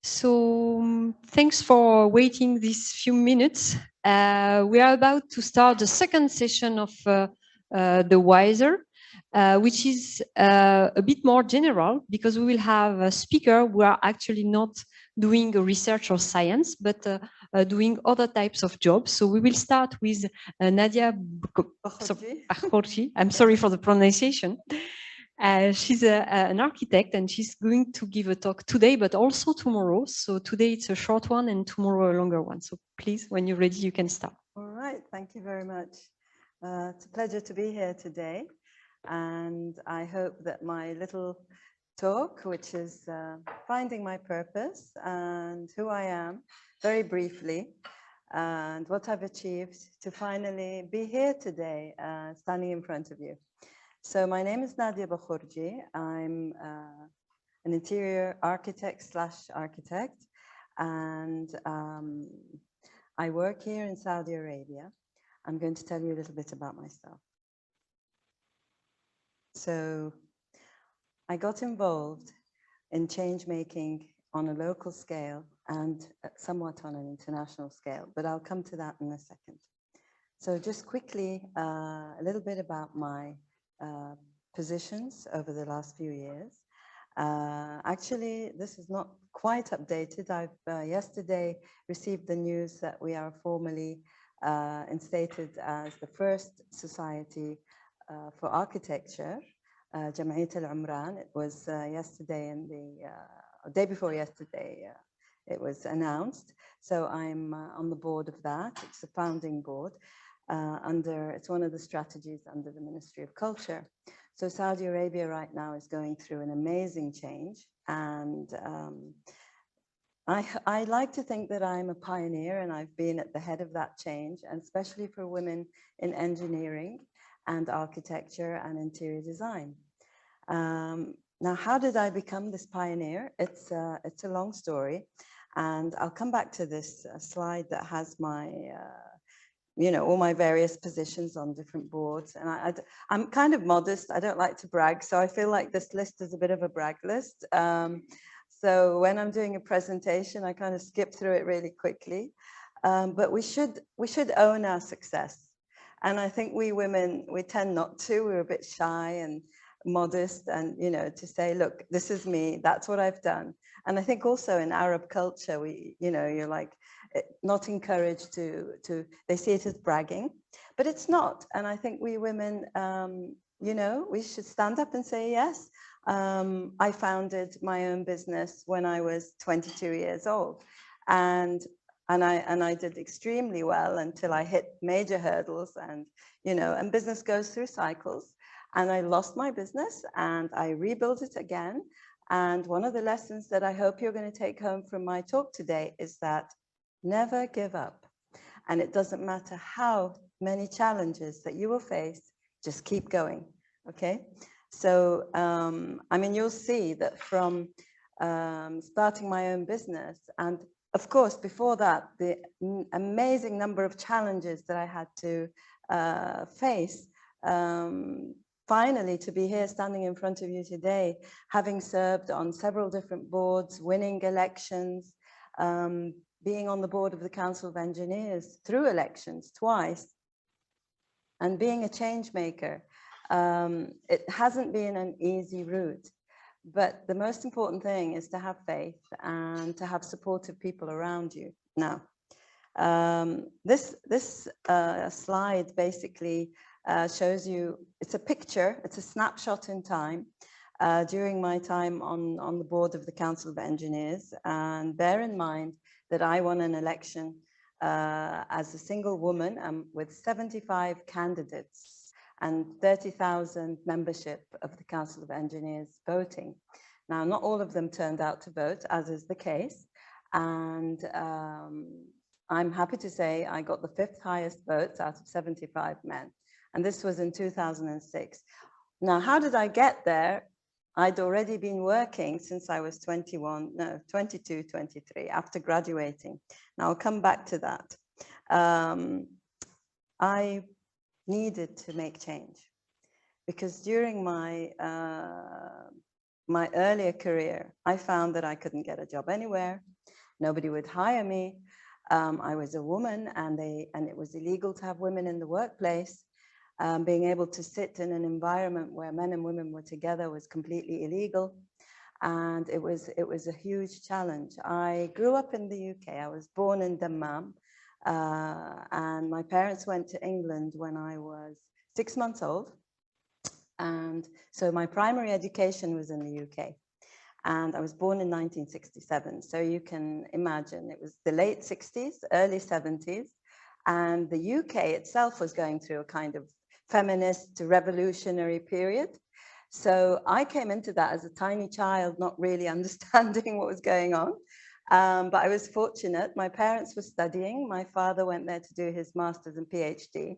So thanks for waiting these few minutes. We are about to start the second session of The Wiser, which is a bit more general because we will have a speaker who are actually not doing research or science, but doing other types of jobs. So we will start with Nadia Bakhurji. I'm sorry for the pronunciation. She's an architect and she's going to give a talk today, but also tomorrow. So today it's a short one and tomorrow a longer one. So please, when you're ready, you can start. All right, thank you very much. It's a pleasure to be here today. And I hope that my little talk, which is finding my purpose and who I am, very briefly, and what I've achieved to finally be here today, standing in front of you. So my name is Nadia Bakhurji. I'm an interior architect/architect, and I work here in Saudi Arabia. I'm going to tell you a little bit about myself. So I got involved in change making on a local scale and somewhat on an international scale, but I'll come to that in a second. So just quickly, a little bit about my positions over the last few years. Actually, this is not quite updated. I've yesterday received the news that we are formally instated as the first society for architecture, Jam'iyat al-Umran. It was yesterday, in the day before yesterday, it was announced. So I'm on the board of that. It's a founding board. It's one of the strategies under the Ministry of Culture. So Saudi Arabia right now is going through an amazing change, and I like to think that I'm a pioneer, and I've been at the head of that change, and especially for women in engineering and architecture and interior design. Now, how did I become this pioneer? It's a long story, and I'll come back to this slide that has my all my various positions on different boards. And I'm kind of modest. I don't like to brag. So I feel like this list is a bit of a brag list. So when I'm doing a presentation, I kind of skip through it really quickly. But we should own our success. And I think we women, we tend not to. We're a bit shy and modest, and to say, look, this is me. That's what I've done. And I think also in Arab culture, you're like, not encouraged to they see it as bragging, but it's not. And I think we women, we should stand up and say, yes, I founded my own business when I was 22 years old. And I did extremely well until I hit major hurdles, and business goes through cycles. And I lost my business and I rebuilt it again. And one of the lessons that I hope you're going to take home from my talk today is that never give up. And it doesn't matter how many challenges that you will face, just keep going, okay? So, you'll see that from starting my own business, and of course, before that, the amazing number of challenges that I had to face, finally to be here standing in front of you today, having served on several different boards, winning elections, being on the board of the Council of Engineers through elections twice, and being a change maker. It hasn't been an easy route, but the most important thing is to have faith and to have supportive people around you. Now, this slide basically shows you, it's a picture, it's a snapshot in time during my time on the board of the Council of Engineers. And bear in mind that I won an election as a single woman with 75 candidates and 30,000 membership of the Council of Engineers voting. Now, not all of them turned out to vote, as is the case. And I'm happy to say I got the 5th highest votes out of 75 men. And this was in 2006. Now, how did I get there? I'd already been working since I was 22, 23, after graduating. Now, I'll come back to that. I needed to make change because during my earlier career, I found that I couldn't get a job anywhere. Nobody would hire me. I was a woman, and it was illegal to have women in the workplace. Being able to sit in an environment where men and women were together was completely illegal. And it was a huge challenge. I grew up in the UK. I was born in Dammam, and my parents went to England when I was 6 months old. And so my primary education was in the UK. And I was born in 1967. So you can imagine it was the late 60s, early 70s. And the UK itself was going through a kind of feminist revolutionary period. So I came into that as a tiny child, not really understanding what was going on. But I was fortunate. My parents were studying. My father went there to do his master's and PhD.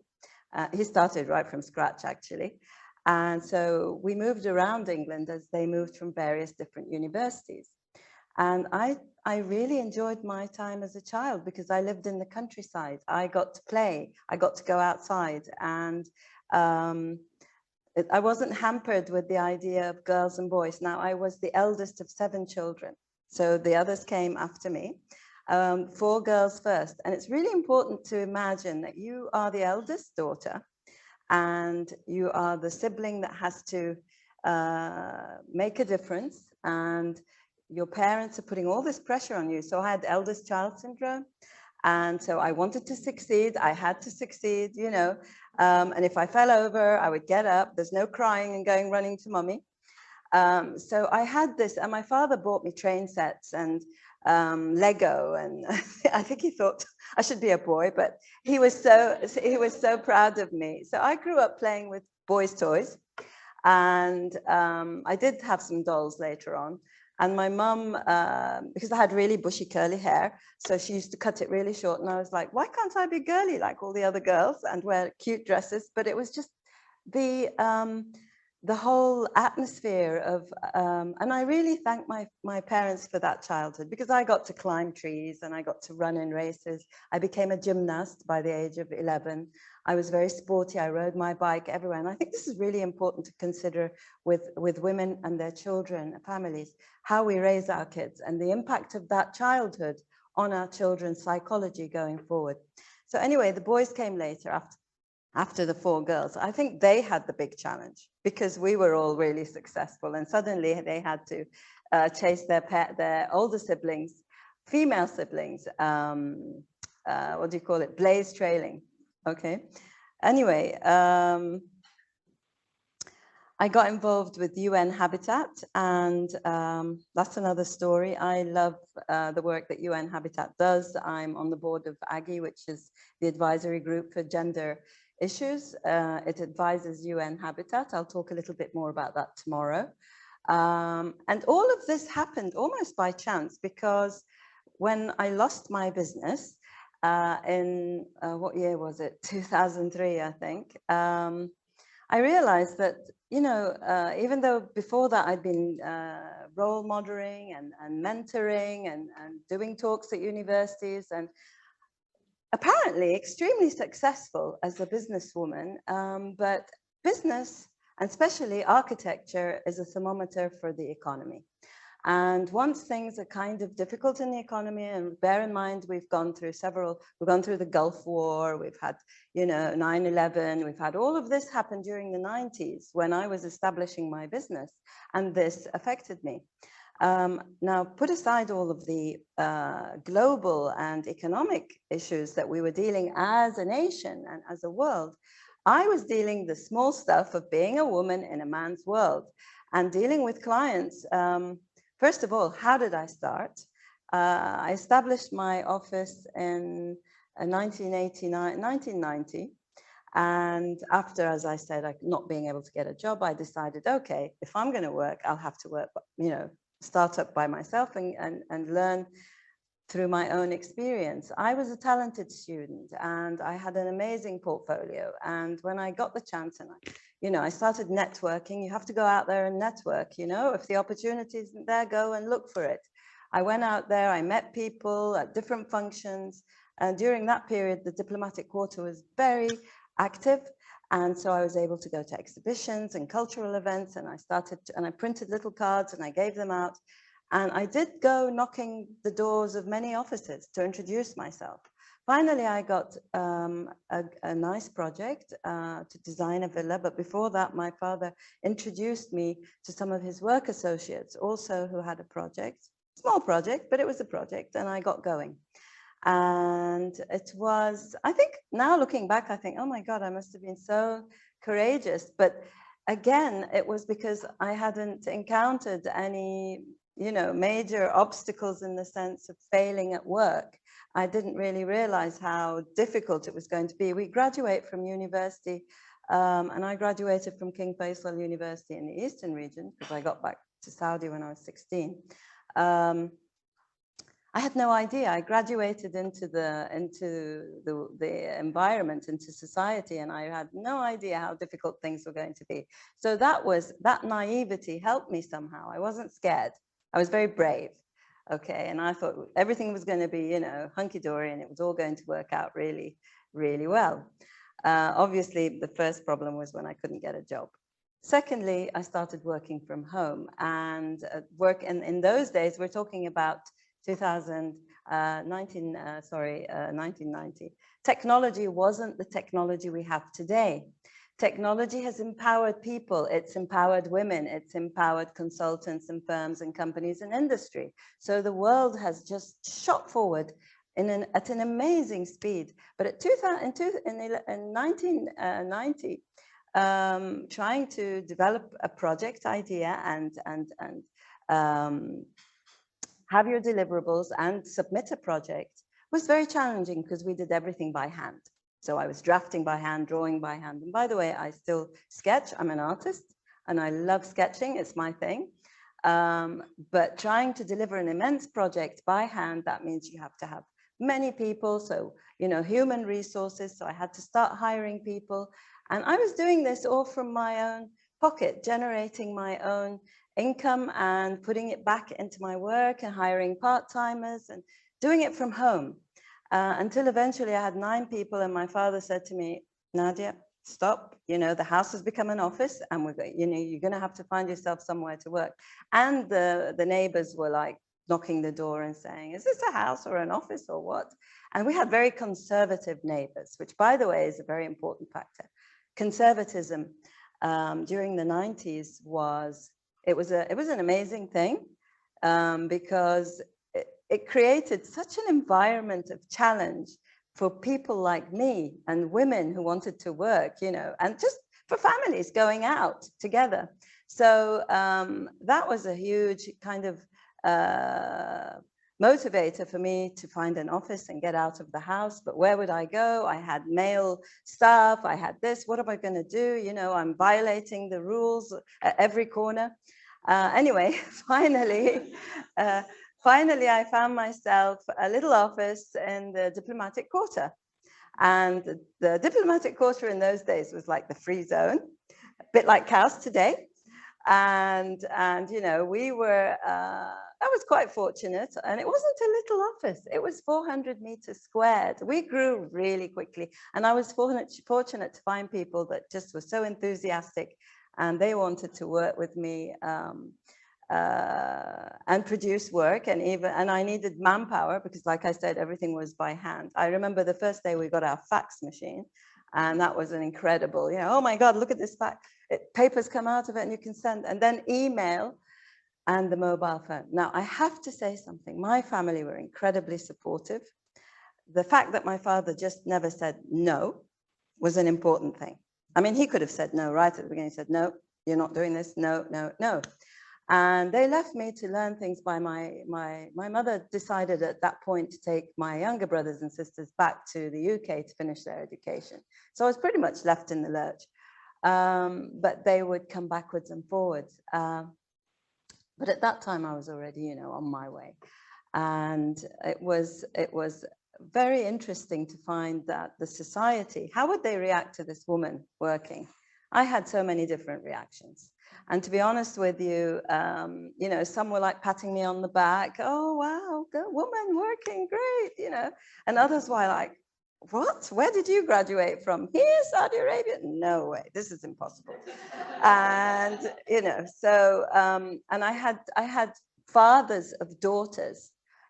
He started right from scratch, actually. And so we moved around England as they moved from various different universities. And I really enjoyed my time as a child because I lived in the countryside. I got to play. I got to go outside. And I wasn't hampered with the idea of girls and boys. Now, I was the eldest of 7 children. So the others came after me. 4 girls first. And it's really important to imagine that you are the eldest daughter and you are the sibling that has to make a difference. And your parents are putting all this pressure on you. So I had eldest child syndrome. And so I wanted to succeed. I had to succeed, you know. And if I fell over, I would get up. There's no crying and going running to mommy. So I had this, and my father bought me train sets and Lego, and I think he thought I should be a boy, but he was so proud of me. So I grew up playing with boys' toys, and I did have some dolls later on. And my mum, because I had really bushy curly hair, so she used to cut it really short. And I was like, why can't I be girly like all the other girls and wear cute dresses? But it was just the whole atmosphere of, and I really thank my parents for that childhood, because I got to climb trees and I got to run in races. I became a gymnast by the age of 11. I was very sporty. I rode my bike everywhere. And I think this is really important to consider with women and their children, families, how we raise our kids and the impact of that childhood on our children's psychology going forward. So anyway, the boys came later after the 4 girls. I think they had the big challenge because we were all really successful, and suddenly they had to chase their older siblings, female siblings, what do you call it? Blaze trailing. Okay. Anyway, I got involved with UN Habitat, and that's another story. I love the work that UN Habitat does. I'm on the board of AGI, which is the advisory group for gender issues. It advises UN Habitat. I'll talk a little bit more about that tomorrow. And all of this happened almost by chance, because when I lost my business in, what year was it? 2003, I think. I realized that, you know, even though before that I'd been role modeling and mentoring and doing talks at universities and apparently extremely successful as a businesswoman, but business, and especially architecture, is a thermometer for the economy. And once things are kind of difficult in the economy, and bear in mind, we've gone through the Gulf War, we've had, you know, 9/11, we've had all of this happen during the 90s when I was establishing my business, and this affected me. Now, put aside all of the global and economic issues that we were dealing as a nation and as a world, I was dealing the small stuff of being a woman in a man's world and dealing with clients. First of all, how did I start? I established my office in 1990. And after, as I said, not being able to get a job, I decided, okay, if I'm going to work, I'll have to work, you know, start up by myself and learn through my own experience. I was a talented student and I had an amazing portfolio. And when I got the chance and I started networking. You have to go out there and network, you know, if the opportunity isn't there, go and look for it. I went out there, I met people at different functions. And during that period, the diplomatic quarter was very active. And so I was able to go to exhibitions and cultural events, and I printed little cards and I gave them out. And I did go knocking the doors of many offices to introduce myself. Finally, I got a nice project to design a villa. But before that, my father introduced me to some of his work associates also who had a project, small project, but it was a project, and I got going. And it was, I think now looking back, I think, oh my God, I must have been so courageous. But again, it was because I hadn't encountered any, you know, major obstacles in the sense of failing at work. I didn't really realize how difficult it was going to be. We graduate from university, and I graduated from King Faisal University in the Eastern region because I got back to Saudi when I was 16. I had no idea. I graduated into the environment, into society, and I had no idea how difficult things were going to be. So that naivety helped me somehow. I wasn't scared. I was very brave. Okay, and I thought everything was going to be, you know, hunky-dory, and it was all going to work out really, really well. Obviously, the first problem was when I couldn't get a job. Secondly, I started working from home, and work in those days, we're talking about 1990. Technology wasn't the technology we have today. Technology has empowered people. It's empowered women. It's empowered consultants and firms and companies and industry. So the world has just shot forward at an amazing speed. But in 1990, trying to develop a project idea and have your deliverables and submit a project was very challenging because we did everything by hand. So I was drafting by hand, drawing by hand. And by the way, I still sketch. I'm an artist and I love sketching. It's my thing. But trying to deliver an immense project by hand, that means you have to have many people. So, you know, human resources. So I had to start hiring people. And I was doing this all from my own pocket, generating my own income and putting it back into my work and hiring part-timers and doing it from home. Until eventually I had 9 people and my father said to me, Nadia, stop, you know, the house has become an office and we're going, you know, you're going to have to find yourself somewhere to work. And the neighbors were like knocking the door and saying, is this a house or an office or what? And we had very conservative neighbors, which by the way is a very important factor. Conservatism during the 90s was an amazing thing because it created such an environment of challenge for people like me and women who wanted to work, you know, and just for families going out together. So that was a huge kind of motivator for me to find an office and get out of the house. But where would I go? I had male staff. I had this. What am I going to do? You know, I'm violating the rules at every corner. Anyway, finally, I found myself a little office in the diplomatic quarter. And the diplomatic quarter in those days was like the free zone, a bit like KAUST today. And you know, we were, I was quite fortunate, and it wasn't a little office. It was 400 meters squared. We grew really quickly. And I was fortunate to find people that just were so enthusiastic and they wanted to work with me and produce work. And I needed manpower because, like I said, everything was by hand. I remember the first day we got our fax machine, and that was an incredible, you know, oh my God, look at this fax. Papers come out of it and you can send, and then email and the mobile phone. Now, I have to say something. My family were incredibly supportive. The fact that my father just never said no was an important thing. I mean, he could have said no right at the beginning. He said, no, you're not doing this. No, no, no. And they left me to learn things by my mother decided at that point to take my younger brothers and sisters back to the UK to finish their education. So I was pretty much left in the lurch. But they would come backwards and forwards. But at that time I was already, you know, on my way. And it was very interesting to find that the society, how would they react to this woman working? I had so many different reactions. And to be honest with you, you know, some were like patting me on the back. Oh, wow, good woman working, great, you know. And others were like, what? Where did you graduate from? Here, Saudi Arabia? No way, this is impossible. And, you know, so, and I had fathers of daughters.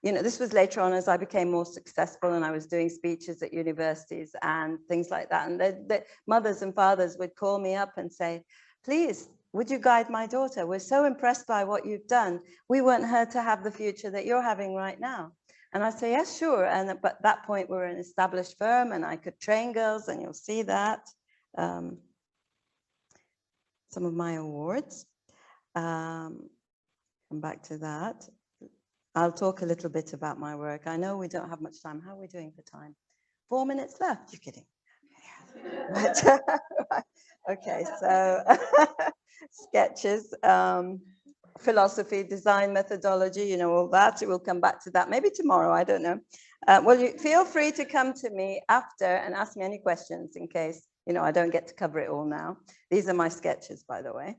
You know, this was later on as I became more successful and I was doing speeches at universities and things like that. And the mothers and fathers would call me up and say, please, would you guide my daughter? We're so impressed by what you've done. We want her to have the future that you're having right now. And I say, yes, sure. And but at that point, we're an established firm and I could train girls, and you'll see that. Some of my awards. Come back to that. I'll talk a little bit about my work. I know we don't have much time. How are we doing for time? 4 minutes left. You're kidding. Right. Okay, so sketches, philosophy, design methodology, you know, all that. We'll come back to that maybe tomorrow. I don't know. Well, you feel free to come to me after and ask me any questions in case, you know, I don't get to cover it all now. These are my sketches, by the way.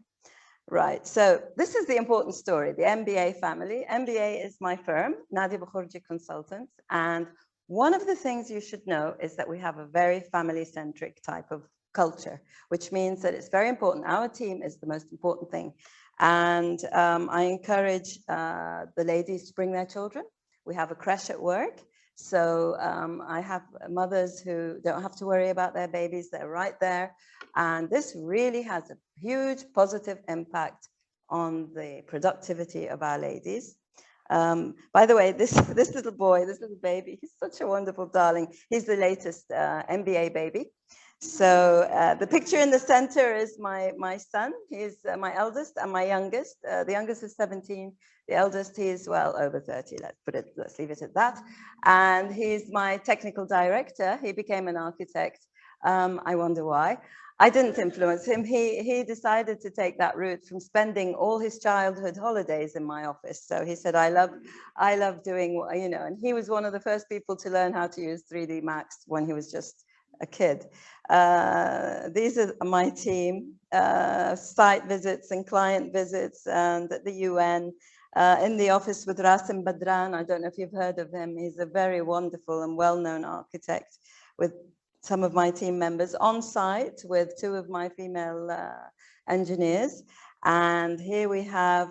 Right, so this is the important story, the MBA family. MBA is my firm, Nadia Bakhurji Consultants, and one of the things you should know is that we have a very family-centric type of culture, which means that it's very important. Our team is the most important thing, and I encourage the ladies to bring their children. We have a creche at work, so I have mothers who don't have to worry about their babies, they're right there. And this really has a huge positive impact on the productivity of our ladies. By the way, this little boy, this little baby, he's such a wonderful darling. He's the latest MBA baby. So the picture in the center is my son. He's my eldest and my youngest. The youngest is 17. The eldest, he is well over 30. Let's leave it at that. And he's my technical director. He became an architect. I wonder why. I didn't influence him. He decided to take that route from spending all his childhood holidays in my office. So he said, I love doing, you know, and he was one of the first people to learn how to use 3D Max when he was just a kid. These are my team, site visits and client visits, and at the UN, in the office with Rasim Badran. I don't know if you've heard of him. He's a very wonderful and well-known architect, with some of my team members on site with 2 of my female engineers. And here we have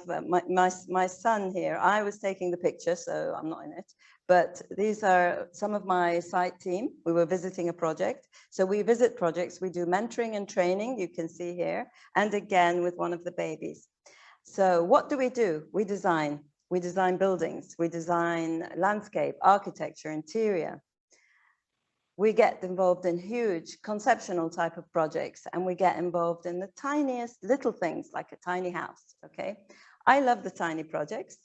my son here. I was taking the picture, so I'm not in it. But these are some of my site team. We were visiting a project. So we visit projects, we do mentoring and training, you can see here, and again with one of the babies. So what do? We design buildings, we design landscape, architecture, interior. We get involved in huge conceptual type of projects, and we get involved in the tiniest little things like a tiny house, okay? I love the tiny projects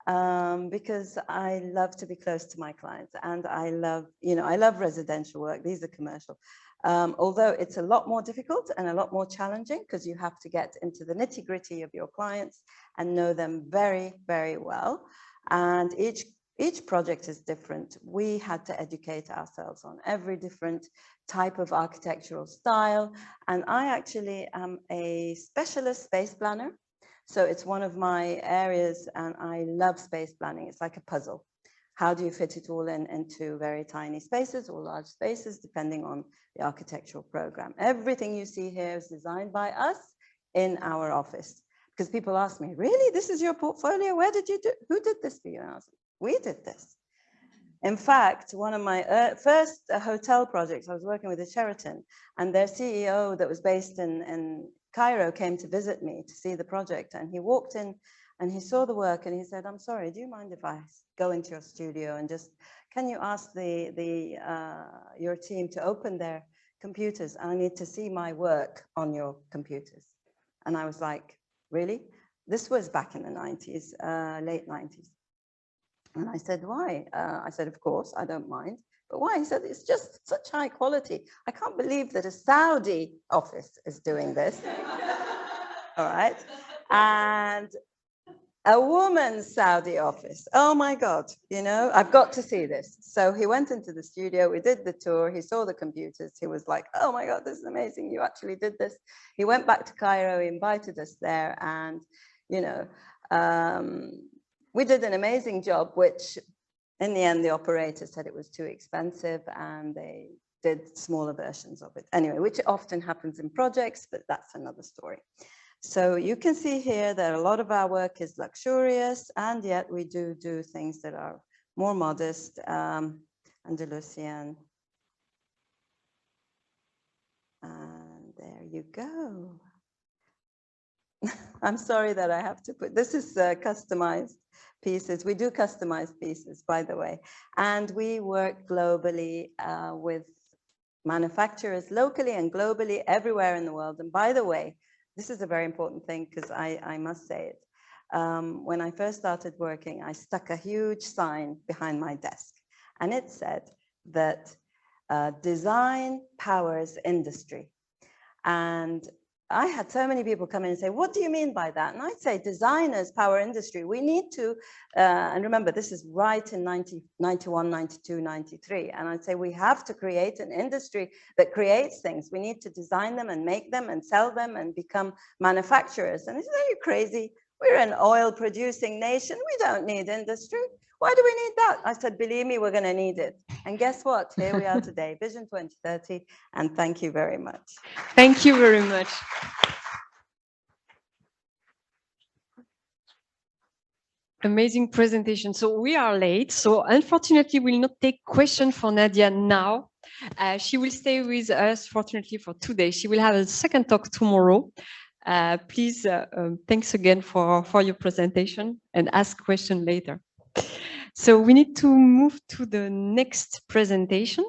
because I love to be close to my clients, and I love residential work. These are commercial. Although it's a lot more difficult and a lot more challenging because you have to get into the nitty-gritty of your clients and know them very, very well. And each project is different. We had to educate ourselves on every different type of architectural style. And I actually am a specialist space planner. So it's one of my areas, and I love space planning. It's like a puzzle. How do you fit it all into very tiny spaces or large spaces, depending on the architectural program? Everything you see here is designed by us in our office. Because people ask me, really, this is your portfolio? Where did you do? Who did this for you? And I was like, we did this. In fact, one of my first hotel projects, I was working with a Sheraton, and their CEO that was based in Cairo came to visit me to see the project. And he walked in and he saw the work and he said, I'm sorry, do you mind if I go into your studio and just, can you ask your team to open their computers? I need to see my work on your computers. And I was like, really? This was back in the 90s, late 90s. And I said, why? I said, of course, I don't mind. But why? He said, it's just such high quality. I can't believe that a Saudi office is doing this. All right. And a woman's Saudi office. Oh my God, you know, I've got to see this. So he went into the studio, we did the tour, he saw the computers, he was like, oh my God, this is amazing, you actually did this. He went back to Cairo, he invited us there, and, you know, we did an amazing job, which in the end, the operator said it was too expensive and they did smaller versions of it. Anyway, which often happens in projects, but that's another story. So you can see here that a lot of our work is luxurious, and yet we do things that are more modest, Andalusian. And there you go. I'm sorry that I have to put, this is customized pieces. We do customized pieces, by the way. And we work globally with manufacturers locally and globally everywhere in the world. And by the way, this is a very important thing because I must say it. When I first started working, I stuck a huge sign behind my desk, and it said that design powers industry. And I had so many people come in and say, what do you mean by that? And I'd say designers power industry. We need to, and remember, this is right in 91, 92, 93. And I'd say we have to create an industry that creates things. We need to design them and make them and sell them and become manufacturers. And they said, are you crazy? We're an oil producing nation. We don't need industry. Why do we need that? I said, believe me, we're going to need it. And guess what? Here we are today, Vision 2030. And thank you very much. Thank you very much. Amazing presentation. So we are late. So unfortunately, we'll not take questions for Nadia now. She will stay with us, fortunately, for today. She will have a second talk tomorrow. Please, thanks again for your presentation and ask questions later. So we need to move to the next presentation.